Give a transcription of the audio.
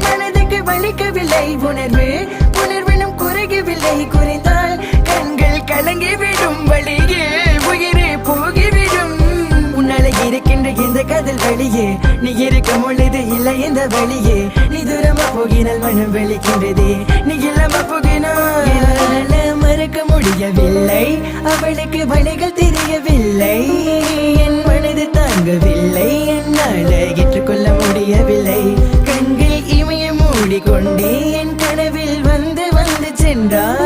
மனதுக்கு வலிக்கவில்லை உணர்வு உணர்வினும் குறையவில்லை குறைந்தால் கண்கள் கலங்கிவிடும் வழியில் உயிரே போகிவிடும் உன்னால இருக்கின்ற இந்த காதல் வழியே நீ இருக்கும் பொழுது இல்லை இந்த வழியே நீ தூரமா போகினால் மனம் வெளிக்கின்றதே நீ இல்லாம போகினால் மறக்க முடியவில்லை அவளுக்கு வழிகள் தெரியவில்லை என் மனது தாங்கவில்லை என்னால் ஏற்றுக்கொள்ள முடியவில்லை கண்கள் இமைய மூடிக்கொண்டே என் கனவில் வந்து வந்து சென்றார்